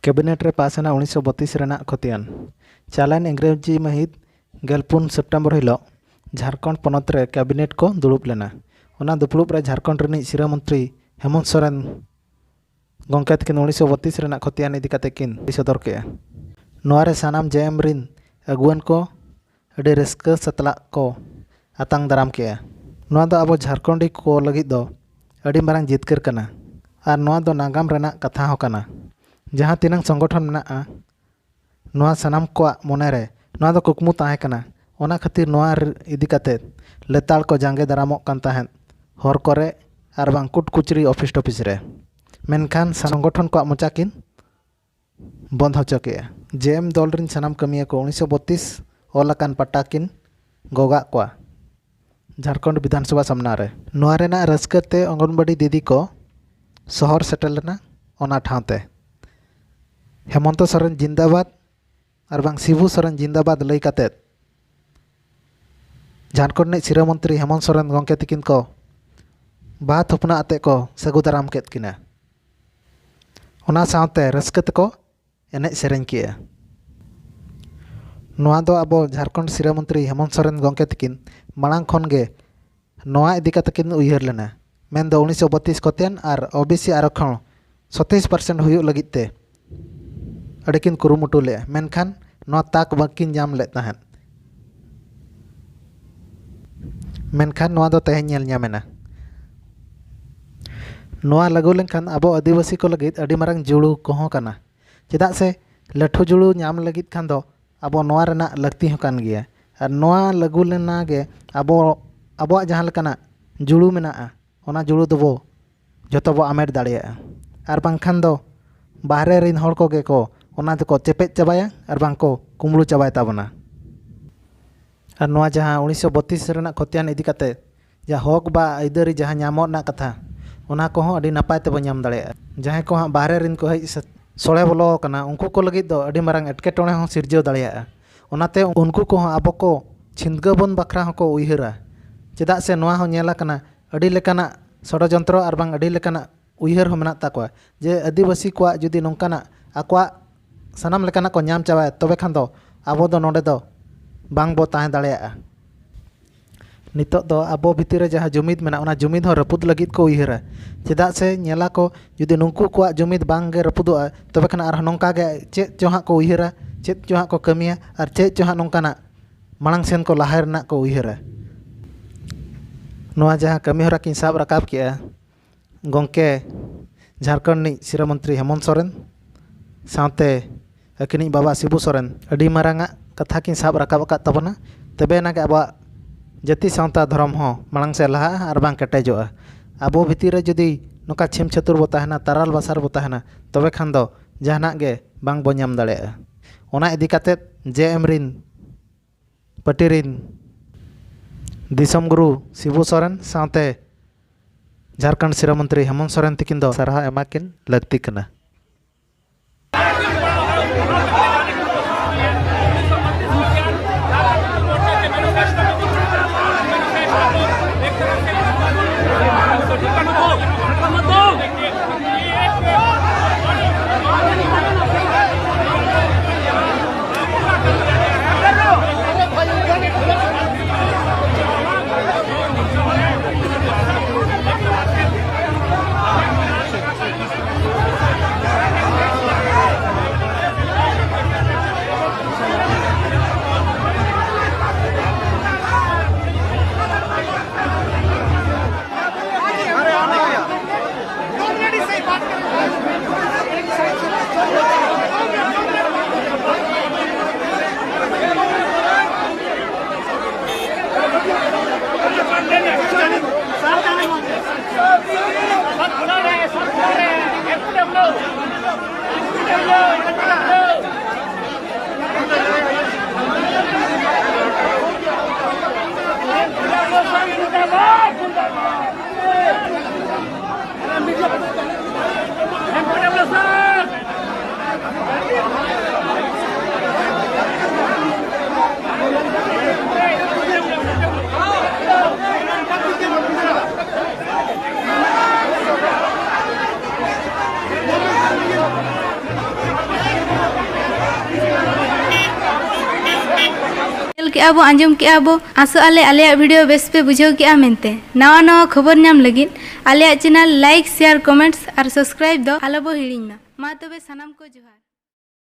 Cabinet रे पास एना 1932 रेना खतियान चालान इंग्रेजी महित गेलपुन September हिलो झारखंड पनत रे कैबिनेट को दुड़ुब लेना। ओना दुपड़ुब रे झारखंड रिनी सिरा मंत्री हेमंत सोरेन गंके तकिन 1932 रेना खतियान इदी काते किन सदर के नोआ रे सानाम जेएम रिन अगुवन को अडी रस्का सतला को आतांग दाराम के नोआ दो अब झारखंडी को लगी दो अडी मारांग जितकर कना आर नोआ दो नागाम रेना कथा हो कना जहाँ तिनांग संगठन मेनाआ नोआ सनाम को मोनेरे नोआ दो कुकमु ताहे कना ओना खातिर नोआ इदी काते लेताल को जांगे दारामो कान ताहेन हर करे आर बांग कुट कुचरी ऑफिस टॉफिस रे मेनखान संगठन को मोचाकिन बंद हो चुके जेएम दल रिन सनाम कमिया को 1932 ओलाकान पटाकिन गोगा को झारखंड विधानसभा सामना रे नोआ रेना रस्कते अंगनबाड़ी दीदी को शहर सेटल लेना ओना ठावते हेमंत सोरेन जिंदाबाद और बांग शिबू सोरेन जिंदाबाद लई काते झारखंड ने सिरा मंत्री हेमंत सोरेन गंके तकिन को बा थुपना आते को सगु दाराम केत किना ओना सावते रस्कत को एने सेरें किया नोआ दो अब झारखंड सिरा मंत्री हेमंत सोरेन गंके तकिन मांग खन गे नोआ इदी काते किन उयहर लेना मेन दो 1932 कतेन और ओबीसी आरक्षण 37% हुयुग लगित ते अड़किन कुरुमुटु ले मेनखान नोआ ताक बाकिन जाम ले ताहन मेनखान नोआ दो तेहें नेल ᱧᱟᱢᱮᱱᱟ नोआ लागू लेनखान अब आदिवासी को लगित अडी मारंग जुड़ू कोहों कना चेदाग से लठु जुड़ू ᱧᱟᱢ लगित खान दो अब नोआ रेना लक्ति हो कान गिया और नोआ लागू लेना गे अब जहां लेकाना जुड़ू मेनाआ ओना जुड़ू दबो जतो बो आमेट दाड़िया और बांखान दो बाहरे रिन हड़ को गे को ओना को चेपेज चाबाया और बांग को कुमड़ू चाबाय ताबना और नोआ जहां 1932 रेना खतियान इदी काते जा हक बा आइदारी जहां ᱧᱟᱢᱚᱜ ना कथा ओना को हो अडी नपाय ते बो ᱧᱟᱢ दाड़िया जहां को हां बाहरे रिन को हई सोळे बोलो कना उनको को लगी दो अडी मारंग एटकेटोणे हो सिरजो दाड़िया ओनाते उनको को अब को छिंदगाबन बखरा हो को उयहरा चेदाग से नोआ हो नेला कना अडी लेकाना षडयंत्र और बांग अडी लेकाना उयहर हो मेना ताको जे आदिवासी को जुदी नोंकाना आकवा सनाम लेकाना को ᱧᱟᱢ चाबाय तबे खान दो अब दो नोडे दो बांग बो ताहे दाड़िया नितो दो अब भितर जहाँ जुमिद मेना ओना जुमिद हो रपुद लगित को उयहरा चेदाग से नेला को जुदी नुंकु को जुमिद बांग गे रपुदोआ तबे खान आर नोंका गे चेद चो हां को उयहरा चेद चो हां को कमिया और चेद चो हां नोंकाना मांग सेन को लाहे रना को उयहरा नोआ जहाँ कमी हरा किन साब रकाब किया गंके झारखंड नि सिरा मंत्री हेमंत सोरेन साथे अकिनी बाबा शिबू सोरेन अडी मारांगा कथा किन साब रकाब का तबना तबे ना के अब जाति सावता धर्म हो मांग से लहा और बांग केटेजोआ अब भितर जुदी नोका छिम छतुर बो ताहेना ताराल बासार बो ताहेना तबे खान दो जहाना गे बांग बो ᱧᱟᱢ दाड़िया ओना इदी काते जेएम रिन पार्टी रिन दिसम गुरु शिबू सोरेन साथे झारखंड सिरा मंत्री हेमंत सोरेन तकिन दो सारहा एमाकिन लगती कना। के बो आंजम के बो आसो आले आलिया वीडियो बेस पे बुझाव के मेनते नवा नवा खबर नाम लगिन Alia channel like share comments और सब्सक्राइब दो आलो बो हिड़िंग मा तबे सनाम को जोहार।